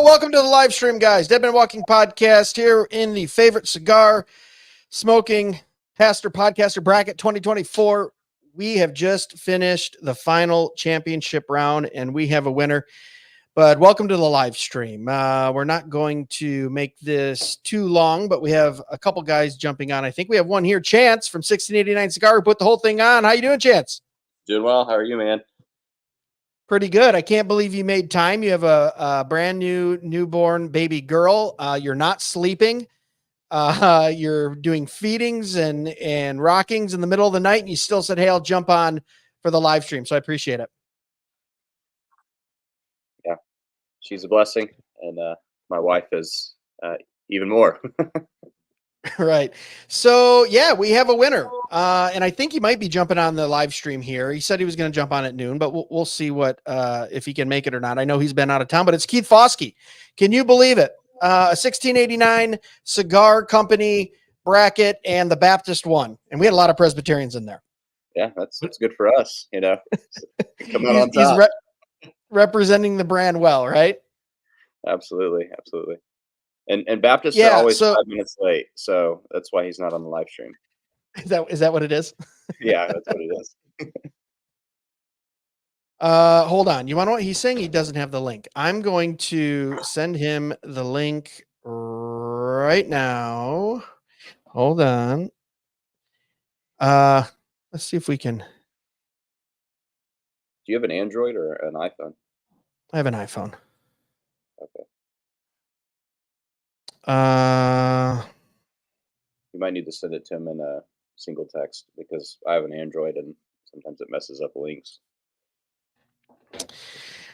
Welcome to the live stream, guys. Dead Man Walking Podcast here in the favorite cigar smoking pastor podcaster bracket 2024. We have just finished the final championship round and we have a winner. But welcome to the live stream. We're not going to make this too long, but we have a couple guys jumping on. I think we have one here, Chance from 1689 Cigar, who put the whole thing on. How you doing, Chance? Doing well. How are you, man? Pretty good. I can't believe you made time. You have a brand new newborn baby girl. You're not sleeping. You're doing feedings and rockings in the middle of the night, and you still said, "Hey, I'll jump on for the live stream." So I appreciate it. Yeah, she's a blessing, and my wife is even more. Right. So yeah, we have a winner. And I think he might be jumping on the live stream here. He said he was going to jump on at noon, but we'll see what if he can make it or not. I know he's been out of town, but it's Keith Foskey. Can you believe it? A 1689 cigar company bracket, and the Baptist won. And we had a lot of Presbyterians in there. Yeah, that's good for us, you know. Come out on top. He's representing the brand well, right? Absolutely. And Baptists are always 5 minutes late, so that's why he's not on the live stream. Is that what it is? Yeah, that's what it is. Hold on. You want to know what he's saying? He doesn't have the link. I'm going to send him the link right now. Hold on. Let's see if we can. Do you have an Android or an iPhone? I have an iPhone. Okay. You might need to send it to him in a single text because I have an Android and sometimes it messes up links.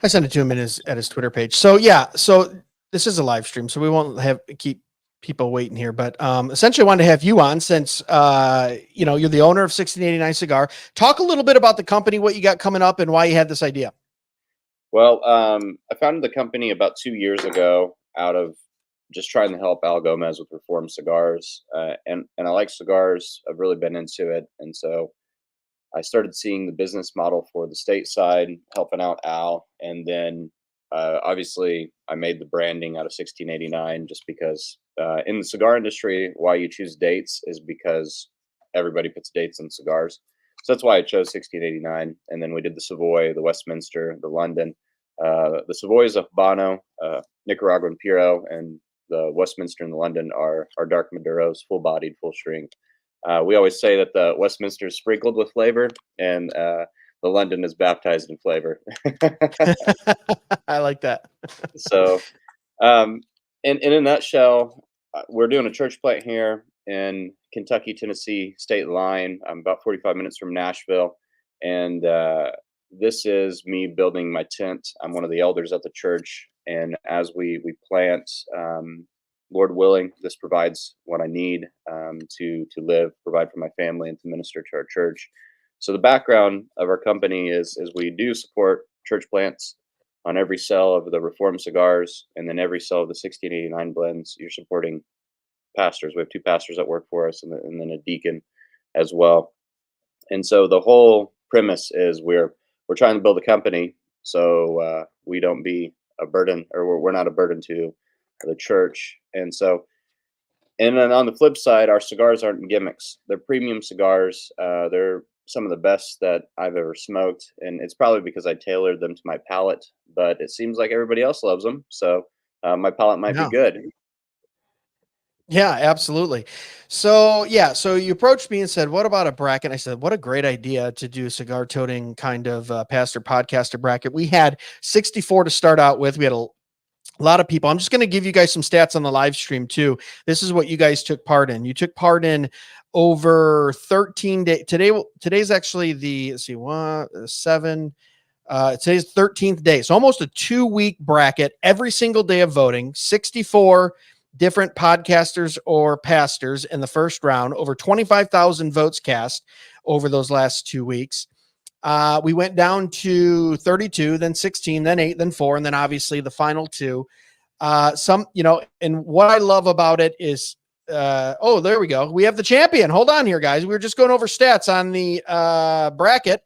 I sent it to him at his Twitter page. So yeah, so this is a live stream, so we won't keep people waiting here. But essentially, I wanted to have you on since you're the owner of 1689 Cigar. Talk a little bit about the company, what you got coming up, and why you had this idea. Well, I founded the company about 2 years ago out of just trying to help Al Gomez with Reformed cigars, and I like cigars. I've really been into it, and so I started seeing the business model for the state side, helping out Al, and then obviously I made the branding out of 1689 just because in the cigar industry, why you choose dates is because everybody puts dates in cigars. So that's why I chose 1689, and then we did the Savoy, the Westminster, the London. The Savoy is a Habano, Nicaraguan Puro, and the Westminster and the London are dark Maduros, full-bodied, full-strength. We always say that the Westminster is sprinkled with flavor, and the London is baptized in flavor. I like that. So, in a nutshell, we're doing a church plant here in Kentucky, Tennessee state line. I'm about 45 minutes from Nashville, and this is me building my tent. I'm one of the elders at the church, and as we plant, Lord willing, this provides what I need to live, provide for my family, and to minister to our church. So the background of our company is we do support church plants on every cell of the Reformed cigars, and then every cell of the 1689 blends. You're supporting pastors. We have 2 pastors that work for us, and then a deacon as well. And so the whole premise is we're trying to build a company so we don't be a burden, or we're not a burden to the church. And so, and then on the flip side, our cigars aren't gimmicks. They're premium cigars. They're some of the best that I've ever smoked, and it's probably because I tailored them to my palate, but it seems like everybody else loves them, so my palate might be good. Yeah, absolutely. So yeah, so you approached me and said, "What about a bracket?" I said, "What a great idea to do a cigar toting kind of pastor podcaster bracket." We had 64 to start out with. We had a lot of people. I'm just going to give you guys some stats on the live stream too. This is what you guys took part in. You took part in over 13 days. Today's actually the, let's see, 7. Today's 13th day. So almost a 2-week bracket, every single day of voting, 64 different podcasters or pastors in the first round, over 25,000 votes cast over those last 2 weeks. We went down to 32, then 16, then 8, then 4, and then obviously the final 2. And what I love about it is, there we go. We have the champion. Hold on here, guys. We were just going over stats on the bracket,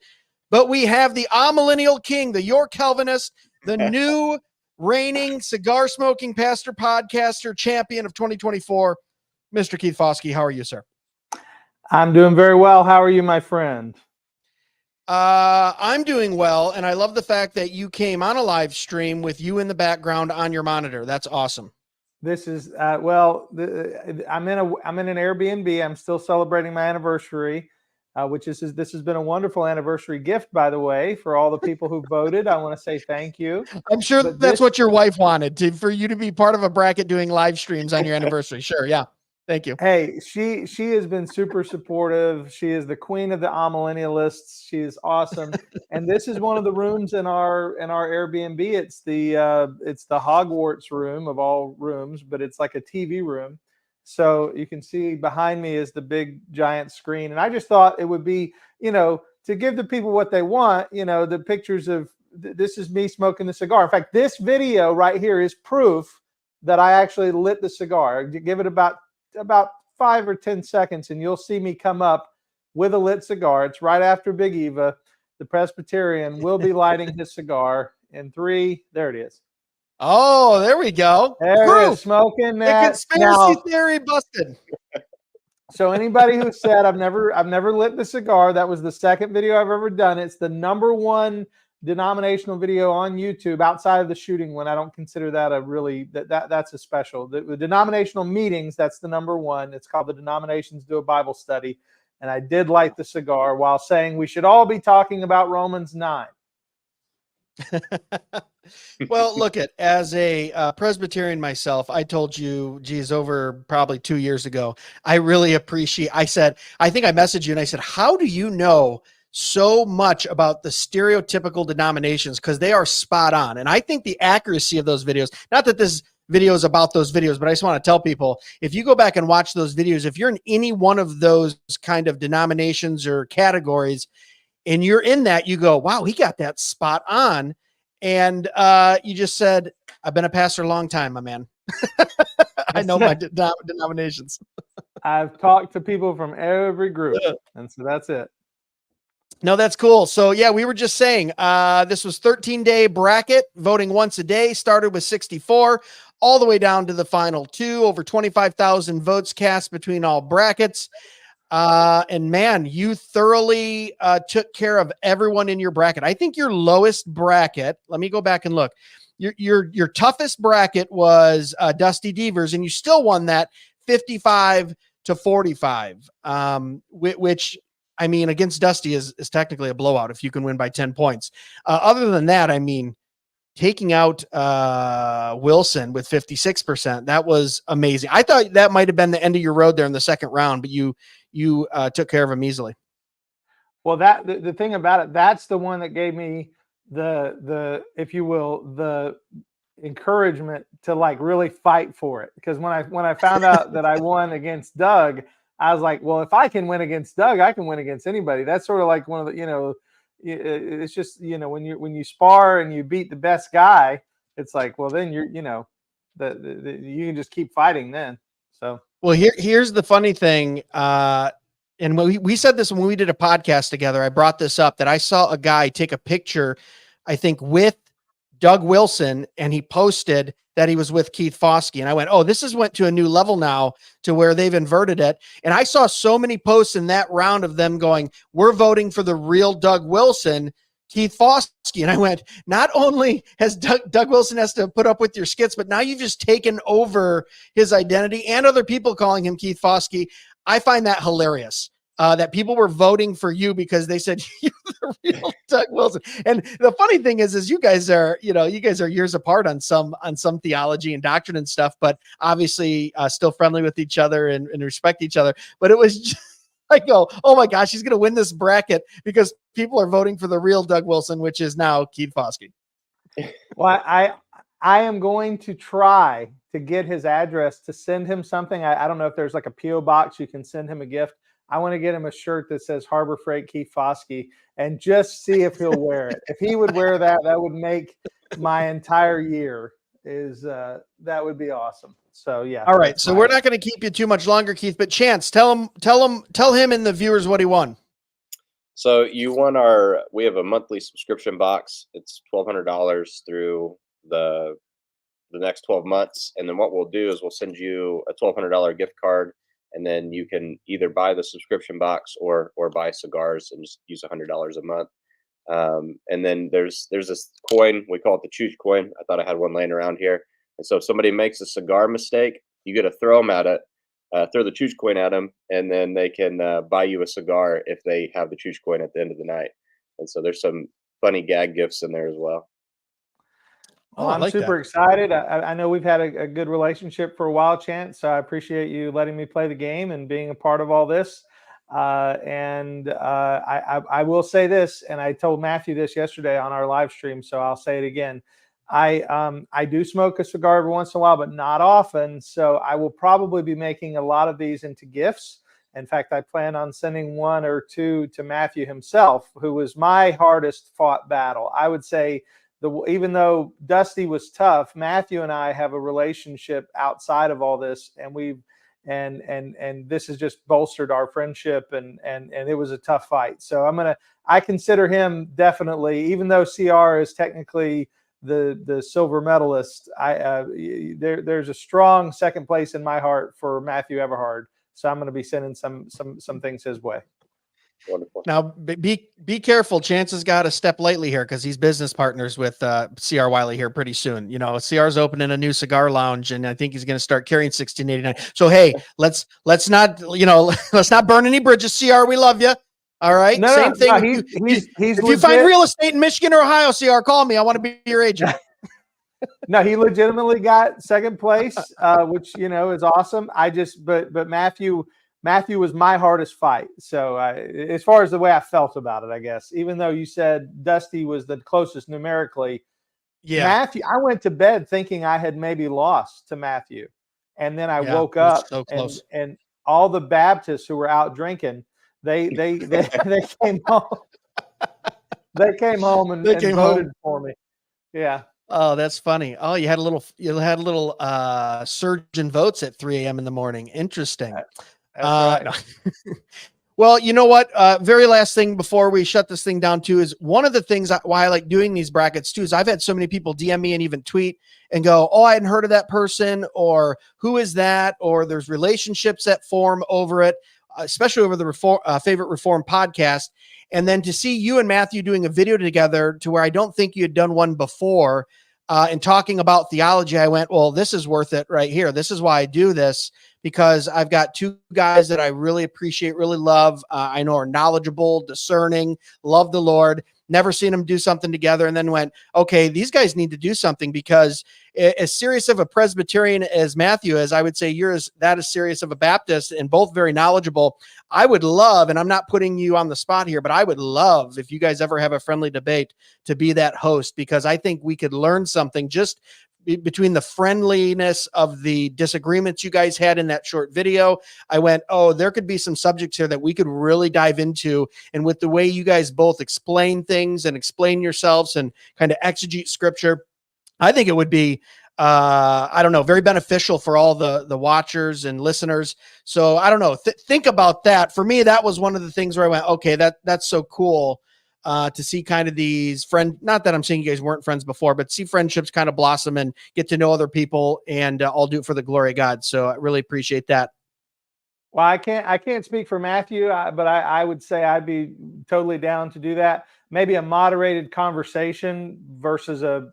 but we have the Amillennial King, the York Calvinist, the new reigning cigar smoking pastor podcaster champion of 2024, Mr. Keith Foskey. How are you, sir? I'm doing very well. How are you, my friend? I'm doing well, and I love the fact that you came on a live stream with you in the background on your monitor. That's awesome. This is I'm in an Airbnb. I'm still celebrating my anniversary, this has been a wonderful anniversary gift, by the way, for all the people who voted. I want to say thank you. I'm sure that's what your wife wanted, for you to be part of a bracket doing live streams on your anniversary. Sure, yeah. Thank you. Hey, she has been super supportive. She is the queen of the amillennialists. She is awesome. And this is one of the rooms in our Airbnb. It's the Hogwarts room of all rooms, but it's like a TV room. So you can see behind me is the big giant screen. And I just thought it would be, to give the people what they want, the pictures of this is me smoking the cigar. In fact, this video right here is proof that I actually lit the cigar. Give it about 5 or 10 seconds and you'll see me come up with a lit cigar. It's right after Big Eva, the Presbyterian, will be lighting his cigar in 3. There it is. Oh, there we go. There it is, smoking that. The conspiracy theory busted. So anybody who said I've never lit the cigar, that was the second video I've ever done. It's the #1 denominational video on YouTube outside of the shooting one. I don't consider that that's a special. The denominational meetings, that's the #1. It's called The Denominations Do a Bible Study. And I did light the cigar while saying we should all be talking about Romans 9. Well, look, as a Presbyterian myself, I told you, geez, over probably 2 years ago, I really appreciate, I think I messaged you and I said, how do you know so much about the stereotypical denominations? Because they are spot on. And I think the accuracy of those videos, not that this video is about those videos, but I just want to tell people, if you go back and watch those videos, if you're in any one of those kind of denominations or categories, and you're in that, you go, wow, he got that spot on. And you just said, I've been a pastor a long time, my man. I know my denominations. I've talked to people from every group. And so that's it. No, that's cool. So yeah, we were just saying, this was 13-day bracket, voting once a day, started with 64, all the way down to the final 2, over 25,000 votes cast between all brackets. And man, you thoroughly took care of everyone in your bracket. I think your lowest bracket, let me go back and look. Your toughest bracket was Dusty Devers, and you still won that 55-45, which, I mean, against Dusty is technically a blowout if you can win by 10 points. Other than that, I mean, taking out Wilson with 56%, that was amazing. I thought that might have been the end of your road there in the second round, but you took care of him easily. Well, the thing about it, that's the one that gave me the if you will, the encouragement to like really fight for it. Because when I found out that I won against Doug, I was like, well, if I can win against Doug, I can win against anybody. That's sort of like one of the, it's just, when you spar and you beat the best guy, it's like, well, then you're, you can just keep fighting then. So. Well, here's the funny thing. And we said this when we did a podcast together, I brought this up, that I saw a guy take a picture, I think, with Doug Wilson, and he posted that he was with Keith Foskey. And I went, oh, this went to a new level now, to where they've inverted it. And I saw so many posts in that round of them going, we're voting for the real Doug Wilson, Keith Foskey. And I went, not only has Doug Wilson has to put up with your skits, but now you've just taken over his identity, and other people calling him Keith Foskey. I find that hilarious. That people were voting for you because they said you're the real Doug Wilson. And the funny thing is you guys are years apart on some theology and doctrine and stuff, but obviously still friendly with each other and respect each other. But it was just, I go, oh my gosh, he's going to win this bracket because people are voting for the real Doug Wilson, which is now Keith Foskey. Well, I am going to try to get his address to send him something. I don't know if there's like a P.O. box you can send him a gift. I want to get him a shirt that says Harbor Freight Keith Foskey and just see if he'll wear it. If he would wear that, that would make my entire year. That would be awesome. So yeah. All right. So we're not going to keep you too much longer, Keith, but Chance, tell him and the viewers what he won. So you won we have a monthly subscription box. It's $1,200 through the the next 12 months. And then what we'll do is we'll send you a $1,200 gift card, and then you can either buy the subscription box or buy cigars and just use $100 a month. And then there's this coin, we call it the Choose coin. I thought I had one laying around here. And so if somebody makes a cigar mistake, you get to throw them at it, throw the Choose coin at them, and then they can buy you a cigar if they have the Choose coin at the end of the night. And so there's some funny gag gifts in there as well. Well, I I'm like super that. excited. I know we've had a good relationship for a while, Chance. So I appreciate you letting me play the game and being a part of all this. I will say this, and I told Matthew this yesterday on our live stream, so I'll say it again. I do smoke a cigar every once in a while, but not often. So I will probably be making a lot of these into gifts. In fact, I plan on sending one or two to Matthew himself, who was my hardest fought battle. I would say, even though Dusty was tough, Matthew and I have a relationship outside of all this, and this has just bolstered our friendship, and it was a tough fight. So I consider him definitely, even though CR is technically the silver medalist, there's a strong second place in my heart for Matthew Everhard. So I'm going to be sending some things his way. Wonderful. Now be careful. Chance has got to step lightly here because he's business partners with CR Wiley here pretty soon. You know, CR's opening a new cigar lounge, and I think he's going to start carrying 1689. So hey, let's not let's not burn any bridges. CR, we love you. All right. No, Same thing. No, he's if you find real estate in Michigan or Ohio, CR, call me. I want to be your agent. No, he legitimately got second place, which is awesome. But Matthew was my hardest fight. So as far as the way I felt about it, I guess, even though you said Dusty was the closest numerically, yeah, Matthew, I went to bed thinking I had maybe lost to Matthew. And then I woke up so close. And all the Baptists who were out drinking, they came home. They came home and voted for me. Yeah. Oh, that's funny. Oh, you had a little surge in votes at 3 a.m. in the morning. Interesting. That's right. No. Well, you know what? Very last thing before we shut this thing down too is one of the things why I like doing these brackets too is I've had so many people DM me and even tweet and go, "Oh, I hadn't heard of that person," or "Who is that?" or "There's relationships that form over it," especially over the favorite Reform podcast. And then to see you and Matthew doing a video together to where I don't think you had done one before and talking about theology, I went, well, this is worth it right here. This is why I do this, because I've got two guys that I really appreciate, really love. I know are knowledgeable, discerning, love the Lord. Never seen them do something together, and then went, okay, these guys need to do something, because as serious of a Presbyterian as Matthew is, I would say you're as serious of a Baptist, and both very knowledgeable. I would love, and I'm not putting you on the spot here, but I would love if you guys ever have a friendly debate to be that host, because I think we could learn something just between the friendliness of the disagreements you guys had in that short video. I went, oh, there could be some subjects here that we could really dive into. And with the way you guys both explain things and explain yourselves and kind of exegete scripture, I think it would be, I don't know, very beneficial for all the watchers and listeners. So I don't know, think about that. For me, that was one of the things where I went, okay, that's so cool. To see kind of these not that I'm saying you guys weren't friends before, but see friendships kind of blossom and get to know other people, and all do it for the glory of God. So I really appreciate that. Well, I can't speak for Matthew, but I would say I'd be totally down to do that. Maybe a moderated conversation versus a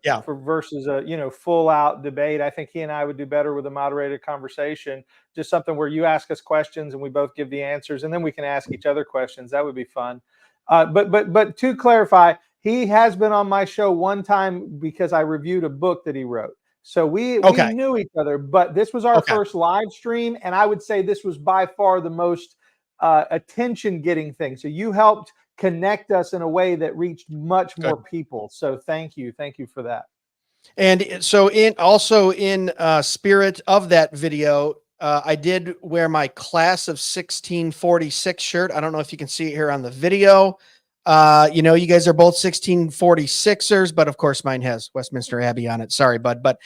full out debate. I think he and I would do better with a moderated conversation, just something where you ask us questions and we both give the answers, and then we can ask each other questions. That would be fun. But to clarify, he has been on my show one time because I reviewed a book that he wrote. So we knew each other, but this was our first live stream. And I would say this was by far the most attention getting thing. So you helped connect us in a way that reached much more people. So thank you. Thank you for that. And so in spirit of that video, I did wear my class of 1646 shirt. I don't know if you can see it here on the video. You guys are both 1646ers, but of course mine has Westminster Abbey on it. Sorry, bud. But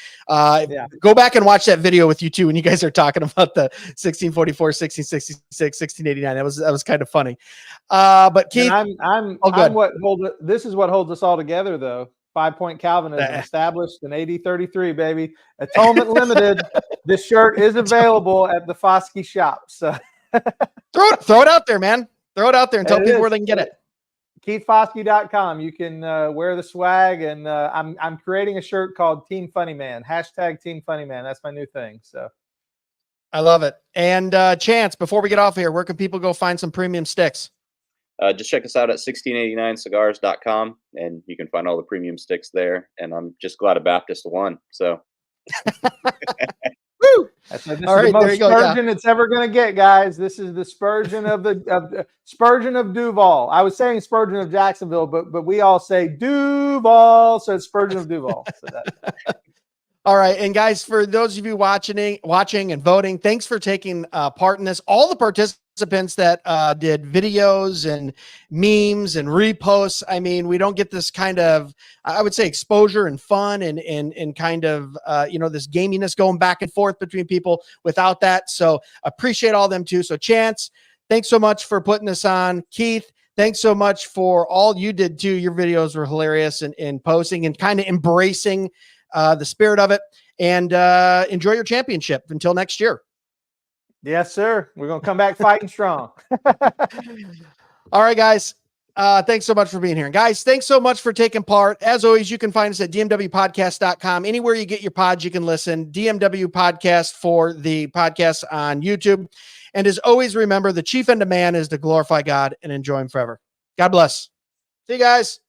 go back and watch that video with you too when you guys are talking about the 1644, 1666, 1689. That was kind of funny. But Keith, this is what holds us all together, though. 5 Point Calvinism, established in AD 33, baby. Atonement Limited. This shirt is available at the Foskey shop. So throw it out there, man. Throw it out there and tell people where they can get it. KeithFoskey.com. You can wear the swag, and I'm creating a shirt called Team Funny Man. # Team Funny Man. That's my new thing. So I love it. And Chance, before we get off here, where can people go find some premium sticks? Just check us out at 1689cigars.com, and you can find all the premium sticks there. And I'm just glad a Baptist won. So, woo! This is the most Spurgeon it's ever going to get, guys. This is the Spurgeon of the Spurgeon of Duval. I was saying Spurgeon of Jacksonville, but we all say Duval, so it's Spurgeon of Duval. So all right, and guys, for those of you watching and voting, thanks for taking part in this. All the participants that did videos and memes and reposts. I mean, we don't get this kind of, I would say, exposure and fun and kind of, this gaminess going back and forth between people without that. So appreciate all them too. So Chance, thanks so much for putting this on. Keith, thanks so much for all you did too. Your videos were hilarious and posting and kind of embracing the spirit of it, and enjoy your championship until next year. Yes, sir. We're going to come back fighting strong. All right, guys. Thanks so much for being here. And guys, thanks so much for taking part. As always, you can find us at dmwpodcast.com. Anywhere you get your pods, you can listen. DMW Podcast for the podcast on YouTube. And as always, remember, the chief end of man is to glorify God and enjoy him forever. God bless. See you guys.